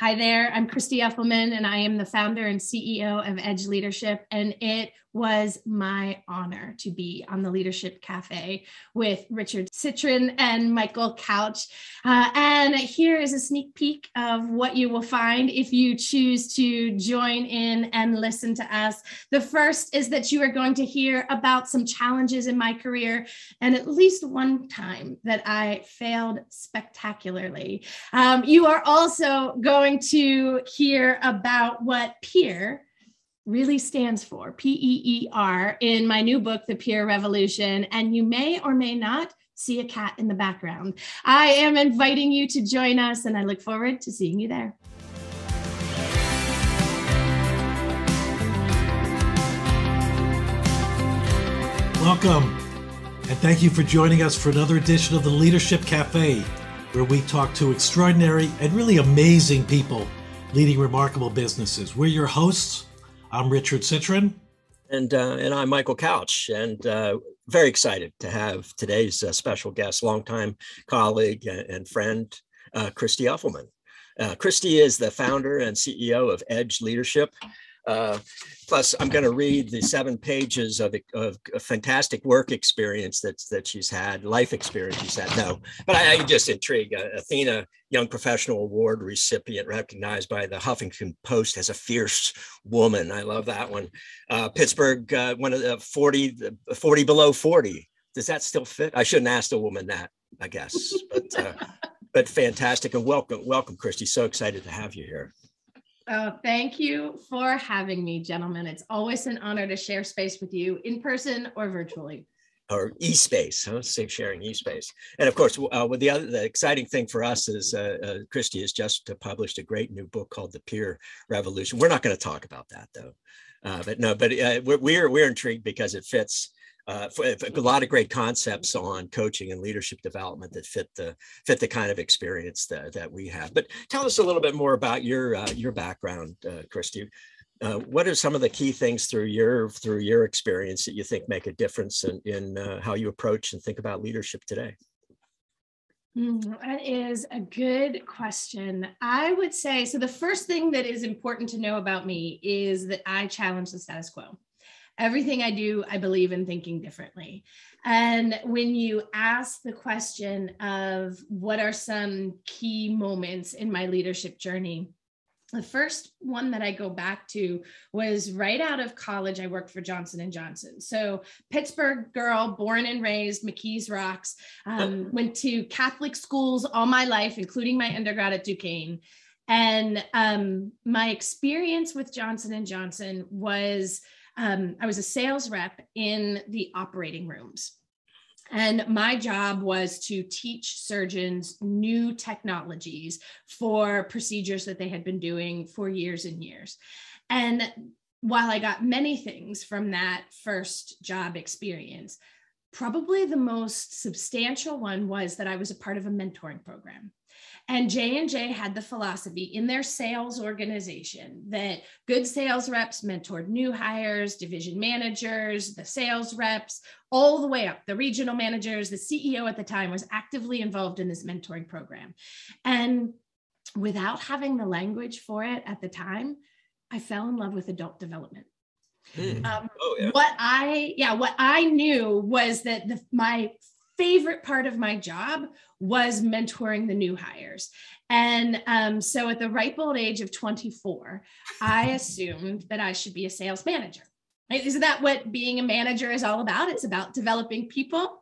Hi there, I'm Christy Effelman, and I am the founder and CEO of Edge Leadership. And it was my honor to be on the Leadership Cafe with Richard Citrin and Michael Couch. And here is a sneak peek of what you will find if you choose to join in and listen to us. The first is that you are going to hear about some challenges in my career and at least one time that I failed spectacularly. You are also going to hear about what PEER really stands for, PEER, in my new book, The PEER Revolution, and you may or may not see a cat in the background. I am inviting you to join us, and I look forward to seeing you there. Welcome, and thank you for joining us for another edition of the Leadership Cafe, where we talk to extraordinary and really amazing people leading remarkable businesses. We're your hosts. I'm Richard Citrin. And I'm Michael Couch, and very excited to have today's special guest, longtime colleague and friend, Christy Effelman. Christy is the founder and CEO of Edge Leadership. Plus, I'm going to read the 7 pages of a fantastic work experience that she's had, life experience she's had. No, but I'm just intrigued. Athena Young Professional Award recipient, recognized by the Huffington Post as a fierce woman. I love that one. Pittsburgh, one of the 40 below 40. Does that still fit? I shouldn't ask a woman that, I guess, but fantastic. And welcome, Christy. So excited to have you here. Oh, thank you for having me, gentlemen. It's always an honor to share space with you in person or virtually. Or e-space, sharing e-space. And of course, with the exciting thing for us is Christy has just published a great new book called The PEER Revolution. We're not going to talk about that though. We're intrigued because it fits a lot of great concepts on coaching and leadership development that fit the kind of experience that we have. But tell us a little bit more about your background, Christy. What are some of the key things through your experience that you think make a difference in how you approach and think about leadership today? That is a good question. I would say, so the first thing that is important to know about me is that I challenge the status quo. Everything I do, I believe in thinking differently. And when you ask the question of what are some key moments in my leadership journey, the first one that I go back to was right out of college. I worked for Johnson & Johnson. So Pittsburgh girl, born and raised, McKees Rocks, went to Catholic schools all my life, including my undergrad at Duquesne. And my experience with Johnson & Johnson was I was a sales rep in the operating rooms. And my job was to teach surgeons new technologies for procedures that they had been doing for years and years. And while I got many things from that first job experience, probably the most substantial one was that I was a part of a mentoring program. And J&J had the philosophy in their sales organization that good sales reps mentored new hires, division managers, the sales reps, all the way up, the regional managers. The CEO at the time was actively involved in this mentoring program. And without having the language for it at the time, I fell in love with adult development. What I knew was that my favorite part of my job was mentoring the new hires. And so at the ripe old age of 24, I assumed that I should be a sales manager. Right? Isn't that what being a manager is all about? It's about developing people.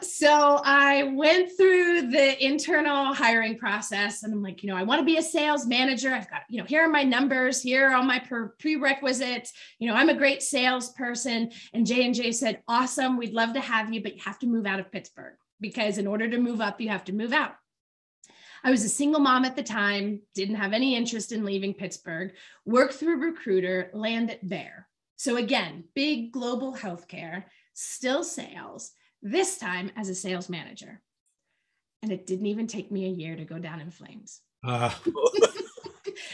So I went through the internal hiring process and I'm like, I want to be a sales manager. I've got, here are my numbers. Here are all my prerequisites. I'm a great salesperson. And J&J said, awesome. We'd love to have you, but you have to move out of Pittsburgh because in order to move up, you have to move out. I was a single mom at the time, didn't have any interest in leaving Pittsburgh, worked through a recruiter, landed there. So again, big global healthcare, still sales, this time as a sales manager. And it didn't even take me a year to go down in flames.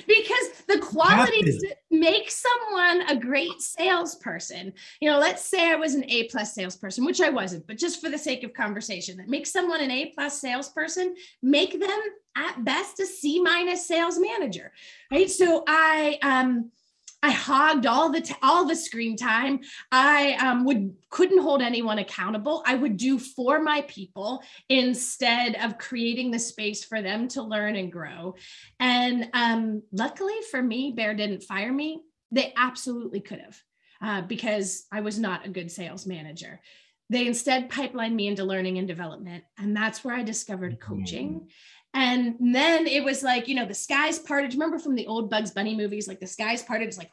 because the qualities that make someone a great salesperson, let's say I was an A+ salesperson, which I wasn't, but just for the sake of conversation, that makes someone an A+ salesperson, make them at best a C- sales manager, right? So I hogged all the screen time. I couldn't hold anyone accountable. I would do for my people instead of creating the space for them to learn and grow. And luckily for me, Bear didn't fire me. They absolutely could have, because I was not a good sales manager. They instead pipelined me into learning and development. And that's where I discovered coaching. And then it was like, the skies parted. Remember from the old Bugs Bunny movies, like the skies parted, it's like,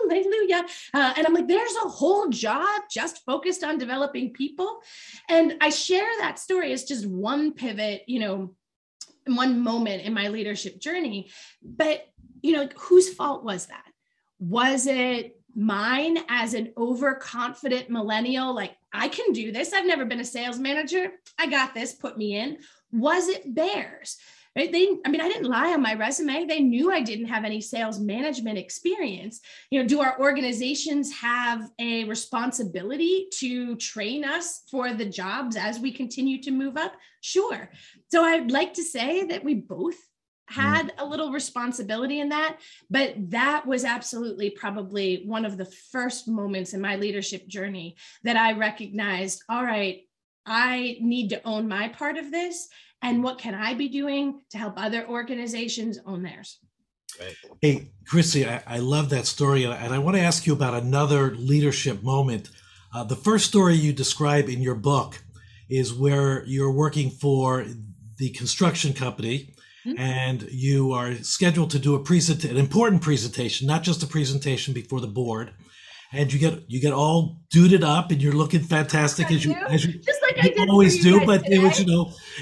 hallelujah. And I'm like, there's a whole job just focused on developing people. And I share that story as just one pivot, one moment in my leadership journey. But, whose fault was that? Was it mine as an overconfident millennial? Like, I can do this. I've never been a sales manager. I got this, put me in. Was it Bear's? Right? I didn't lie on my resume. They knew I didn't have any sales management experience. Do our organizations have a responsibility to train us for the jobs as we continue to move up? Sure. So I'd like to say that we both had a little responsibility in that, but that was absolutely probably one of the first moments in my leadership journey that I recognized, all right, I need to own my part of this. And what can I be doing to help other organizations own theirs? Right. Hey, Christy, I love that story. And I want to ask you about another leadership moment. The first story you describe in your book is where you're working for the construction company, and you are scheduled to do an important presentation, not just a presentation before the board. And you get all duded up, and you're looking fantastic as you just like I did always do. But today. it was,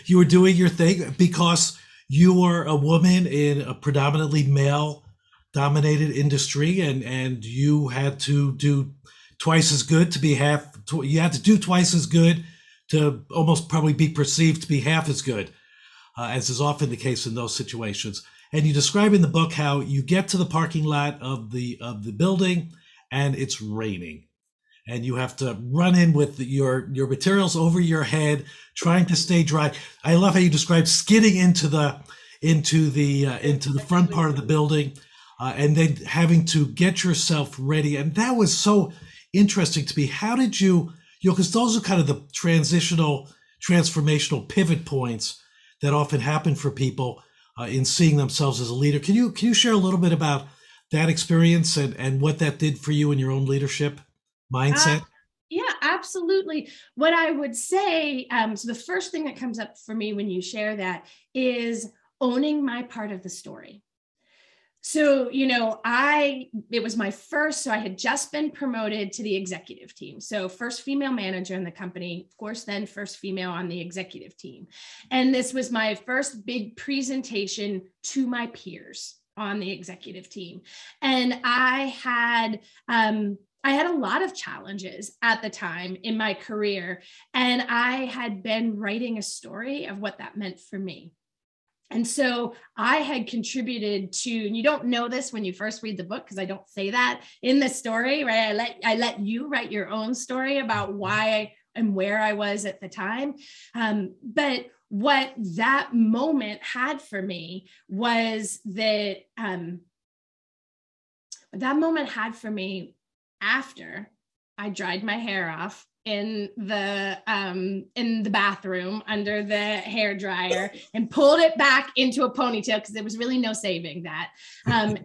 you were doing your thing because you were a woman in a predominantly male-dominated industry, and you had to do twice as good to be you had to do twice as good to almost probably be perceived to be half as good, as is often the case in those situations. And you describe in the book how you get to the parking lot of the building, and it's raining, and you have to run in with your materials over your head, trying to stay dry. I love how you describe skidding into the front part of the building, and then having to get yourself ready. And that was so interesting to me. How did you, because those are kind of the transformational pivot points that often happen for people in seeing themselves as a leader. Can you share a little bit about that experience and what that did for you in your own leadership mindset? Yeah, absolutely. What I would say, so the first thing that comes up for me when you share that is owning my part of the story. So, it was my first, so I had just been promoted to the executive team. So first female manager in the company, of course, then first female on the executive team. And this was my first big presentation to my peers on the executive team. And I had a lot of challenges at the time in my career, and I had been writing a story of what that meant for me. And so I had contributed to, and you don't know this when you first read the book, because I don't say that in the story, right? I let you write your own story about why and where I was at the time. But what that moment had for me was that after I dried my hair off in the bathroom under the hair dryer and pulled it back into a ponytail, because there was really no saving that. And,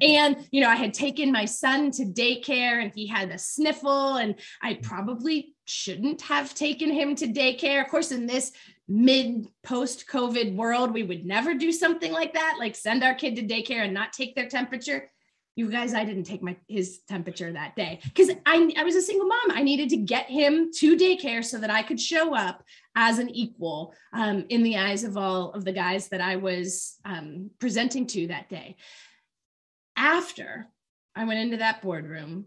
I had taken my son to daycare, and he had a sniffle, and I probably shouldn't have taken him to daycare. Of course, in this post-COVID world, we would never do something like that, like send our kid to daycare and not take their temperature. You guys, I didn't take his temperature that day because I was a single mom. I needed to get him to daycare so that I could show up as an equal in the eyes of all of the guys that I was presenting to that day. After I went into that boardroom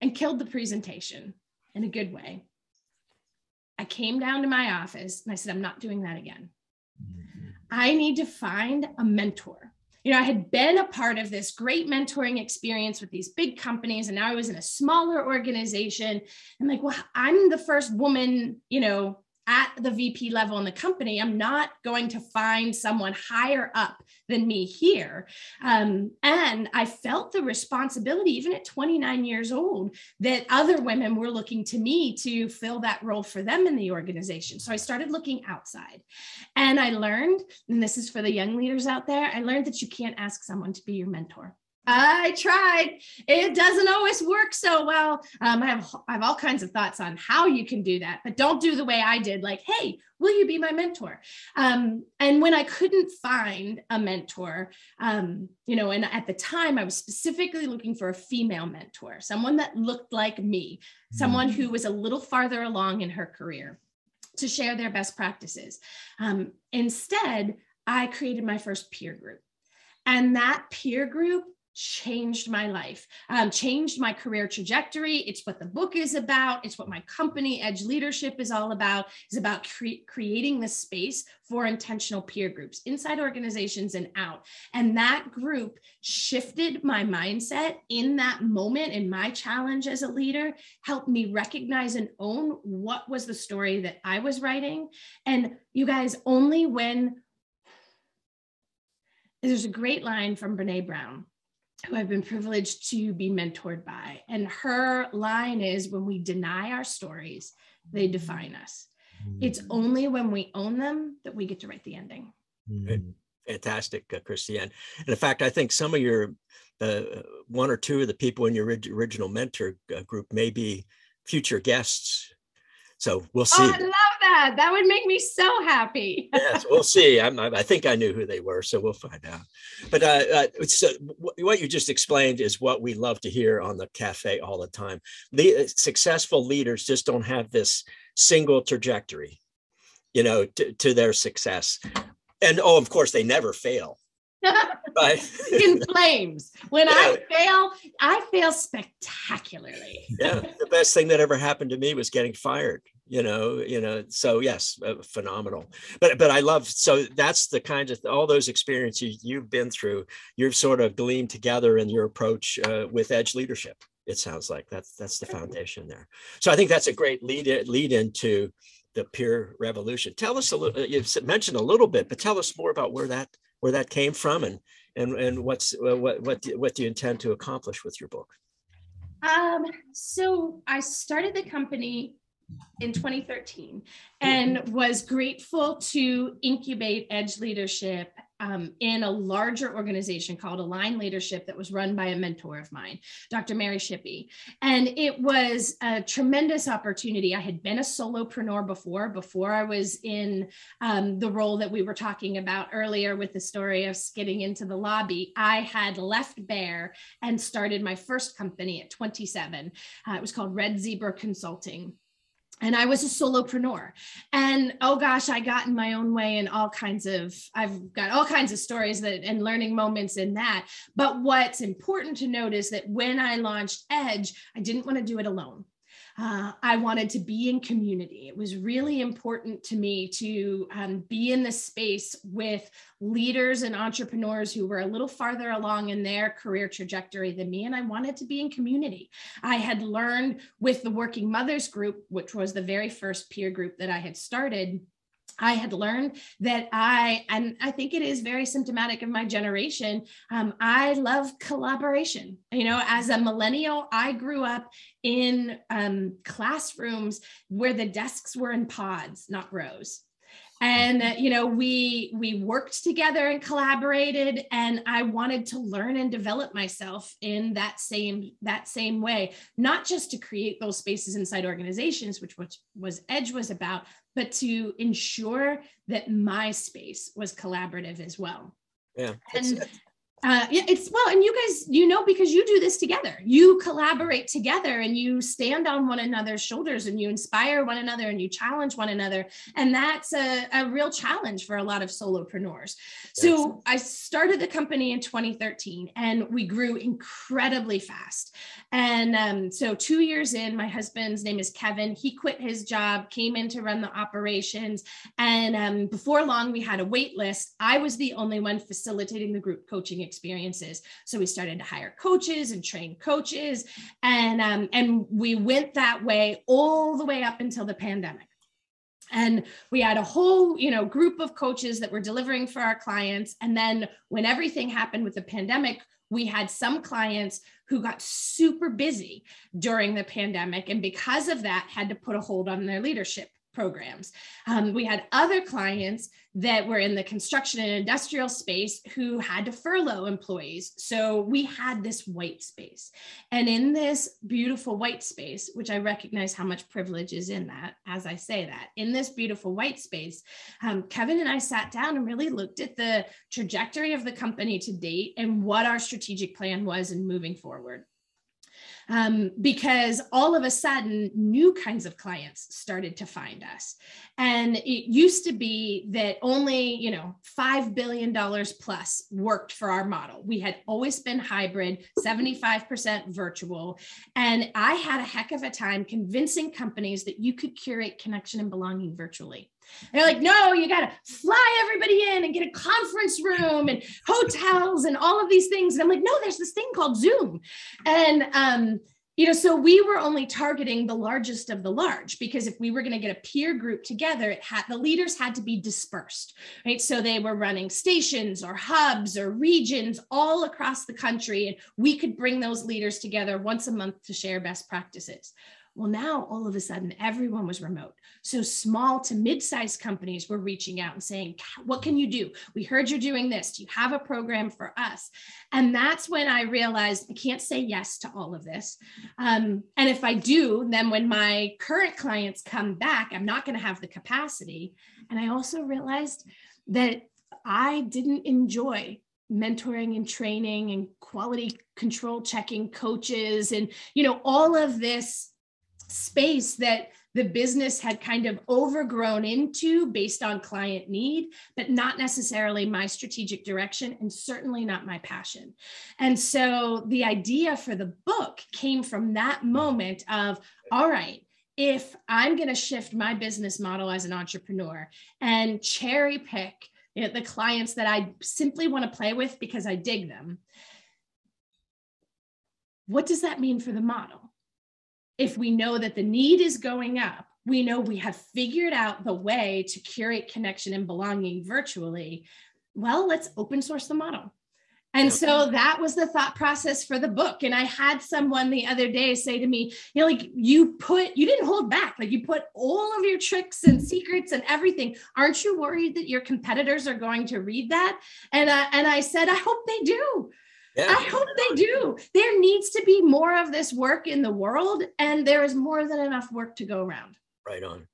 and killed the presentation in a good way, I came down to my office and I said, I'm not doing that again. I need to find a mentor I had been a part of this great mentoring experience with these big companies, and now I was in a smaller organization. I'm like, well, I'm the first woman, at the VP level in the company. I'm not going to find someone higher up than me here. And I felt the responsibility, even at 29 years old, that other women were looking to me to fill that role for them in the organization. So I started looking outside, and I learned, and this is for the young leaders out there, I learned that you can't ask someone to be your mentor. I tried. It doesn't always work so well. I have all kinds of thoughts on how you can do that, but don't do the way I did. Like, hey, will you be my mentor? And when I couldn't find a mentor, and at the time I was specifically looking for a female mentor, someone that looked like me, someone who was a little farther along in her career to share their best practices. Instead, I created my first peer group, and that peer group changed my life, changed my career trajectory. It's what the book is about. It's what my company, Edge Leadership, is all about. It's about creating this space for intentional peer groups inside organizations and out. And that group shifted my mindset in that moment, in my challenge as a leader, helped me recognize and own what was the story that I was writing. And you guys, only when there's a great line from Brene Brown, who I've been privileged to be mentored by. And her line is, when we deny our stories, they define us. It's only when we own them that we get to write the ending. Fantastic, Christy. And in fact, I think some of your, one or two of the people in your original mentor group may be future guests. So we'll see. Oh, I love that. That would make me so happy. Yes, we'll see. I think I knew who they were, so we'll find out. But so what you just explained is what we love to hear on the cafe all the time. The successful leaders just don't have this single trajectory, to their success. And of course, they never fail. Right? In flames. When I fail spectacularly. Yeah, the best thing that ever happened to me was getting fired. So yes, phenomenal. But I love, so that's the kind of, all those experiences you've been through, you've sort of gleaned together in your approach with Edge Leadership. It sounds like that's the foundation there. So I think that's a great lead into the peer revolution. Tell us a little. You've mentioned a little bit, but tell us more about where that came from, and what do you intend to accomplish with your book? So I started the company in 2013 and was grateful to incubate Edge Leadership in a larger organization called Align Leadership that was run by a mentor of mine, Dr. Mary Shippey. And it was a tremendous opportunity. I had been a solopreneur before I was in the role that we were talking about earlier with the story of skidding into the lobby. I had left Bear and started my first company at 27. It was called Red Zebra Consulting. And I was a solopreneur, and oh gosh, I got in my own way and I've got all kinds of stories and learning moments in that. But what's important to note is that when I launched Edge, I didn't want to do it alone. I wanted to be in community. It was really important to me to be in the space with leaders and entrepreneurs who were a little farther along in their career trajectory than me. And I wanted to be in community. I had learned with the Working Mothers Group, which was the very first peer group that I had started, I had learned that and I think it is very symptomatic of my generation, I love collaboration. As a millennial, I grew up in classrooms where the desks were in pods, not rows. And, we worked together and collaborated, and I wanted to learn and develop myself in that same way, not just to create those spaces inside organizations, which was Edge was about, but to ensure that my space was collaborative as well. Yeah. Yeah, it's well, and you guys, because you do this together, you collaborate together and you stand on one another's shoulders and you inspire one another and you challenge one another. And that's a real challenge for a lot of solopreneurs. So I started the company in 2013 and we grew incredibly fast. And so 2 years in, my husband's name is Kevin. He quit his job, came in to run the operations. And before long, we had a wait list. I was the only one facilitating the group coaching experiences. So we started to hire coaches and train coaches. And we went that way all the way up until the pandemic. And we had a whole, group of coaches that were delivering for our clients. And then when everything happened with the pandemic, we had some clients who got super busy during the pandemic. And because of that, had to put a hold on their leadership programs. We had other clients that were in the construction and industrial space who had to furlough employees. So we had this white space. And in this beautiful white space, which I recognize how much privilege is in that, as I say that, in this beautiful white space, Kevin and I sat down and really looked at the trajectory of the company to date and what our strategic plan was in moving forward. Because all of a sudden, new kinds of clients started to find us. And it used to be that only, $5 billion plus worked for our model. We had always been hybrid, 75% virtual. And I had a heck of a time convincing companies that you could curate connection and belonging virtually. They're like, no, you got to fly everybody in and get a conference room and hotels and all of these things. And I'm like, no, there's this thing called Zoom. And, so we were only targeting the largest of the large, because if we were going to get a peer group together, the leaders had to be dispersed, right? So they were running stations or hubs or regions all across the country, and we could bring those leaders together once a month to share best practices. Well, now all of a sudden, everyone was remote. So small to mid-sized companies were reaching out and saying, what can you do? We heard you're doing this. Do you have a program for us? And that's when I realized I can't say yes to all of this. And if I do, then when my current clients come back, I'm not going to have the capacity. And I also realized that I didn't enjoy mentoring and training and quality control checking coaches and, all of this space that the business had kind of overgrown into based on client need, but not necessarily my strategic direction and certainly not my passion. And so the idea for the book came from that moment of, all right, if I'm going to shift my business model as an entrepreneur and cherry pick the clients that I simply want to play with because I dig them, what does that mean for the model? If we know that the need is going up, we know we have figured out the way to curate connection and belonging virtually. Well, let's open source the model. And so that was the thought process for the book. And I had someone the other day say to me, you didn't hold back, you put all of your tricks and secrets and everything. Aren't you worried that your competitors are going to read that? And I said, I hope they do. Yeah. I hope they do. There needs to be more of this work in the world, and there is more than enough work to go around. Right on.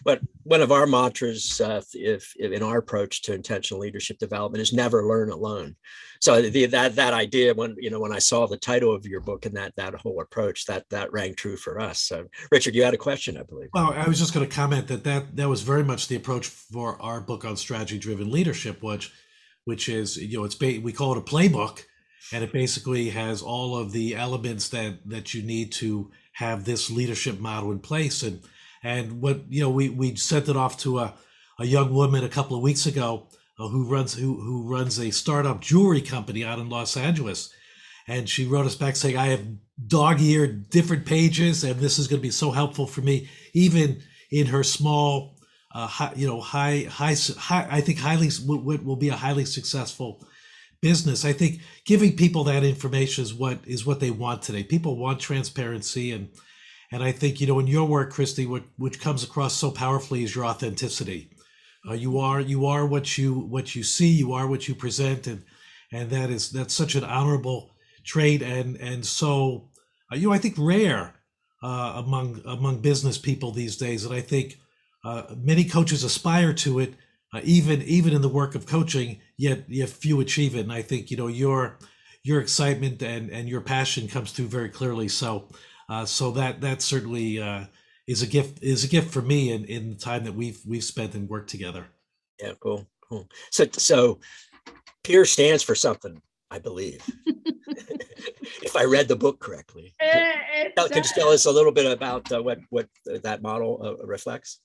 But one of our mantras, if in our approach to intentional leadership development, is never learn alone. So that idea, when I saw the title of your book and that whole approach, that rang true for us. So, Richard, you had a question, I believe. Well, I was just going to comment that was very much the approach for our book on strategy-driven leadership, which is we call it a playbook. And it basically has all of the elements that you need to have this leadership model in place. And what, we sent it off to a young woman a couple of weeks ago who runs a startup jewelry company out in Los Angeles. And she wrote us back saying, I have dog-eared different pages, and this is going to be so helpful for me, even in her small, I think will be a highly successful business. I think giving people that information is what they want today. People want transparency, and I think in your work, Christy, which comes across so powerfully is your authenticity. You are what you see. You are what you present, and that's such an honorable trait, and so I think rare among business people these days. And I think many coaches aspire to it, even in the work of coaching, yet few achieve it. And I think, your excitement and your passion comes through very clearly. So that certainly is a gift for me in the time that we've spent and worked together. Yeah, cool. So PEER stands for something, I believe. If I read the book correctly. Can you tell us a little bit about what that model reflects?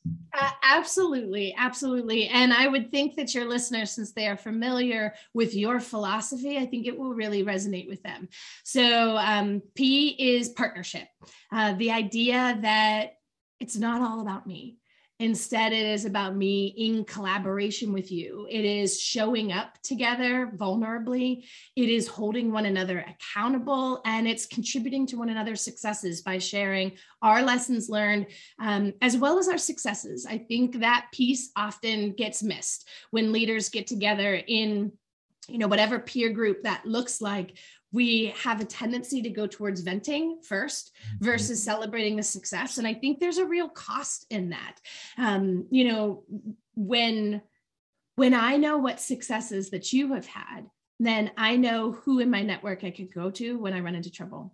Absolutely. And I would think that your listeners, since they are familiar with your philosophy, I think it will really resonate with them. So P is partnership. The idea that it's not all about me. Instead, it is about me in collaboration with you. It is showing up together vulnerably. It is holding one another accountable, and it's contributing to one another's successes by sharing our lessons learned, as well as our successes. I think that piece often gets missed when leaders get together in, whatever peer group that looks like. We have a tendency to go towards venting first versus celebrating the success. And I think there's a real cost in that. When I know what successes that you have had, then I know who in my network I could go to when I run into trouble.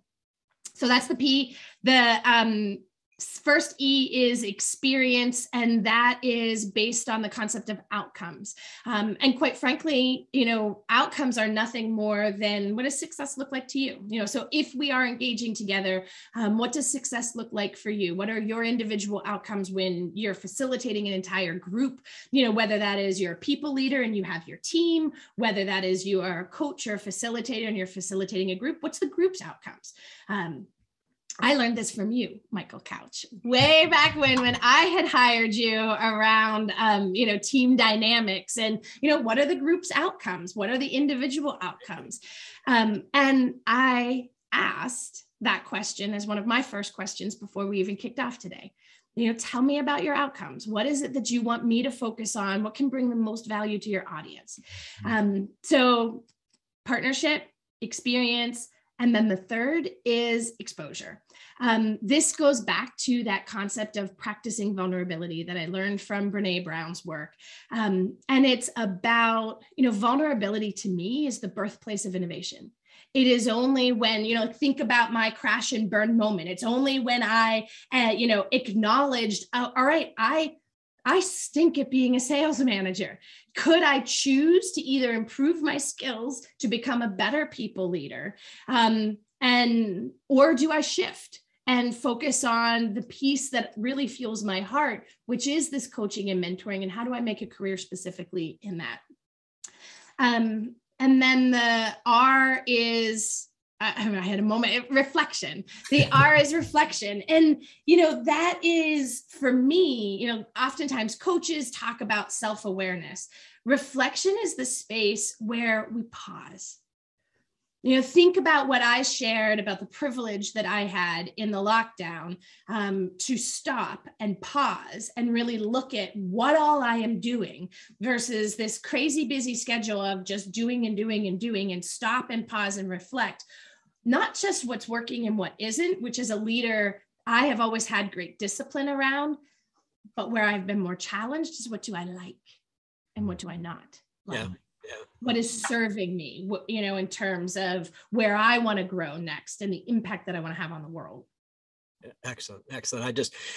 So that's the P. The first E is experience, and that is based on the concept of outcomes. And quite frankly, outcomes are nothing more than, what does success look like to you? So if we are engaging together, what does success look like for you? What are your individual outcomes when you're facilitating an entire group? Whether that is you're a people leader and you have your team, whether that is you are a coach or a facilitator and you're facilitating a group, what's the group's outcomes? I learned this from you, Michael Couch, way back when I had hired you around, team dynamics and, what are the group's outcomes? What are the individual outcomes? And I asked that question as one of my first questions before we even kicked off today. Tell me about your outcomes. What is it that you want me to focus on? What can bring the most value to your audience? So partnership, experience, and then the third is exposure. This goes back to that concept of practicing vulnerability that I learned from Brene Brown's work. And it's about, vulnerability to me is the birthplace of innovation. It is only when, think about my crash and burn moment. It's only when I, acknowledged, all right, I stink at being a sales manager. Could I choose to either improve my skills to become a better people leader? Or do I shift and focus on the piece that really fuels my heart, which is this coaching and mentoring, and how do I make a career specifically in that? And then the R is, I had a moment, reflection. The R is reflection. And, that is for me, oftentimes coaches talk about self-awareness. Reflection is the space where we pause. Think about what I shared about the privilege that I had in the lockdown, to stop and pause and really look at what all I am doing versus this crazy busy schedule of just doing and doing and doing, and stop and pause and reflect. Not just what's working and what isn't, which as a leader, I have always had great discipline around, but where I've been more challenged is what do I like and what do I not like? Yeah. What is serving me, in terms of where I want to grow next and the impact that I want to have on the world. Excellent.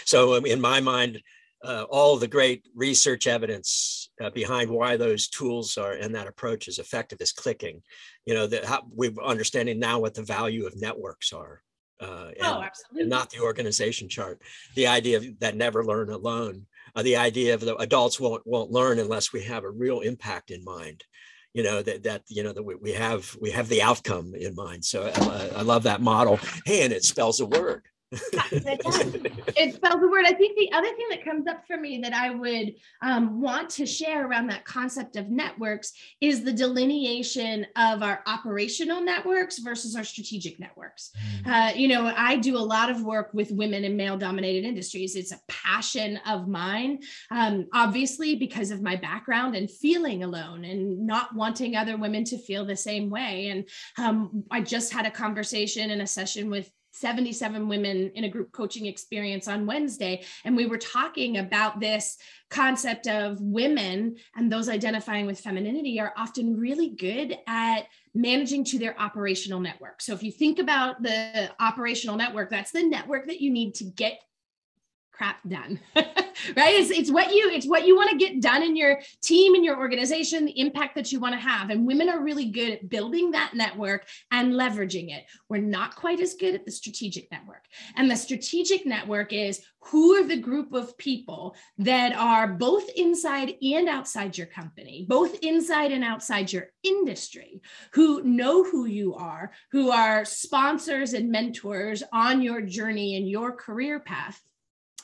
So in my mind, all the great research evidence behind why those tools are and that approach is effective is clicking. We're understanding now what the value of networks are. Absolutely. And not the organization chart. The idea that never learn alone. The idea of the adults won't learn unless we have a real impact in mind. That we have the outcome in mind. So I love that model. Hey, and it spells a word. It spells the word. I think the other thing that comes up for me that I would want to share around that concept of networks is the delineation of our operational networks versus our strategic networks. I do a lot of work with women in male-dominated industries. It's a passion of mine, obviously because of my background and feeling alone and not wanting other women to feel the same way. And I just had a conversation in a session with 77 women in a group coaching experience on Wednesday. And we were talking about this concept of women and those identifying with femininity are often really good at managing to their operational network. So if you think about the operational network, that's the network that you need to get crap done, right? It's what you want to get done in your team, in your organization, the impact that you want to have. And women are really good at building that network and leveraging it. We're not quite as good at the strategic network. And the strategic network is who are the group of people that are both inside and outside your company, both inside and outside your industry, who know who you are, who are sponsors and mentors on your journey and your career path.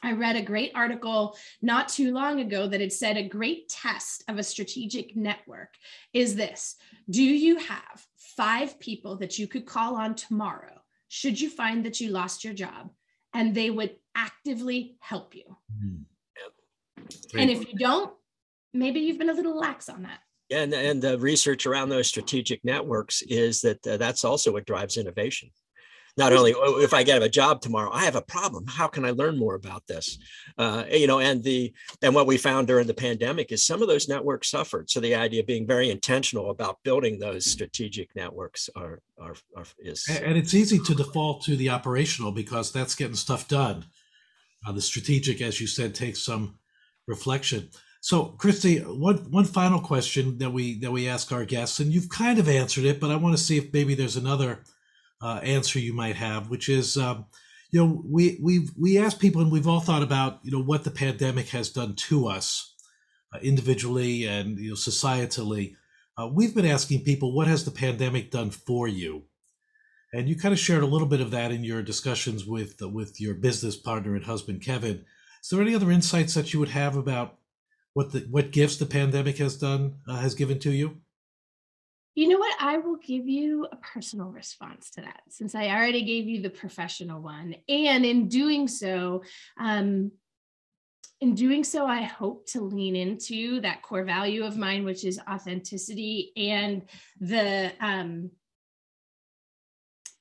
I read a great article not too long ago that had said a great test of a strategic network is this: do you have 5 people that you could call on tomorrow, should you find that you lost your job, and they would actively help you? Mm-hmm. And if you don't, maybe you've been a little lax on that. And the research around those strategic networks is that that's also what drives innovation. Not only if I get a job tomorrow, I have a problem. How can I learn more about this? And what we found during the pandemic is some of those networks suffered. So the idea of being very intentional about building those strategic networks is. And it's easy to default to the operational because that's getting stuff done. The strategic, as you said, takes some reflection. So, Christy, one final question that we ask our guests, and you've kind of answered it, but I want to see if maybe there's another answer you might have, which is, we ask people, and we've all thought about, what the pandemic has done to us individually and societally. We've been asking people, what has the pandemic done for you? And you kind of shared a little bit of that in your discussions with your business partner and husband, Kevin. Is there any other insights that you would have about what gifts the pandemic has given to you? You know what? I will give you a personal response to that, since I already gave you the professional one. And in doing so, I hope to lean into that core value of mine, which is authenticity, and the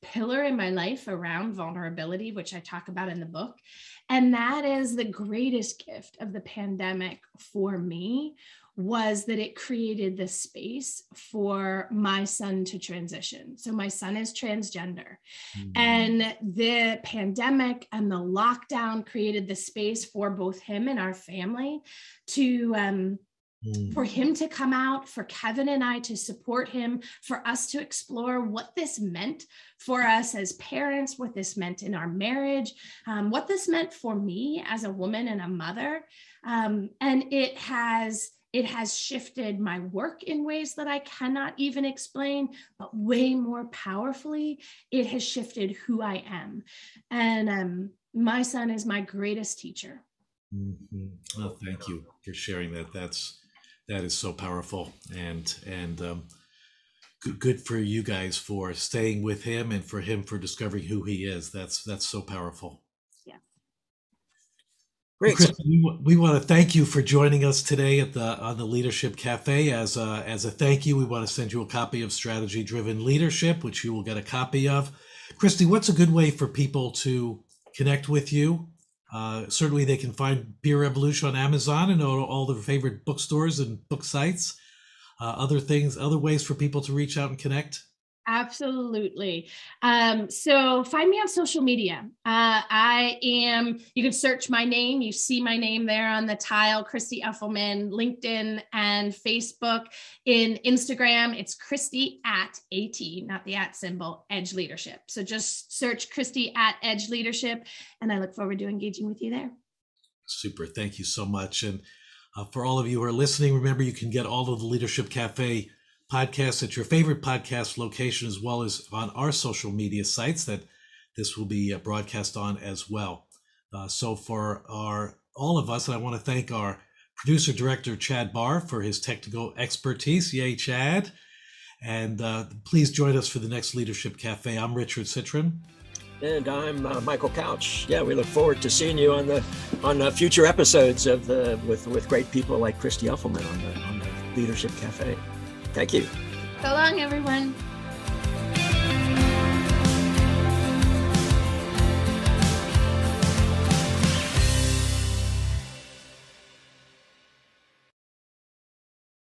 pillar in my life around vulnerability, which I talk about in the book. And that is the greatest gift of the pandemic for me, was that it created the space for my son to transition. So my son is transgender, and the pandemic and the lockdown created the space for both him and our family to, for him to come out, for Kevin and I to support him, for us to explore what this meant for us as parents, what this meant in our marriage, what this meant for me as a woman and a mother. And it has shifted my work in ways that I cannot even explain, but way more powerfully, it has shifted who I am. And my son is my greatest teacher. Mm-hmm. Well, thank you for sharing that. That is so powerful, and good for you guys for staying with him, and for him for discovering who he is. That's so powerful. Yeah. Great. Chris, we want to thank you for joining us today on the Leadership Cafe. As a thank you, we want to send you a copy of Strategy Driven Leadership, which you will get a copy of. Christy, what's a good way for people to connect with you? Certainly they can find Peer Revolution on Amazon and all their favorite bookstores and book sites. Other ways for people to reach out and connect? Absolutely. So find me on social media. You can search my name. You see my name there on the tile, Christy Effelman, LinkedIn and Facebook. In Instagram, it's Christy @ not the @ symbol, Edge Leadership. So just search Christy @ Edge Leadership, and I look forward to engaging with you there. Super. Thank you so much. And for all of you who are listening, remember you can get all of the Leadership Cafe podcasts at your favorite podcast location, as well as on our social media sites that this will be broadcast on as well. So for all of us, and I want to thank our producer director, Chad Barr, for his technical expertise. Yay, Chad. And please join us for the next Leadership Cafe. I'm Richard Citron. And I'm Michael Couch. Yeah, we look forward to seeing you on the future episodes of with great people like Christy Effelman on the Leadership Cafe. Thank you. So long, everyone.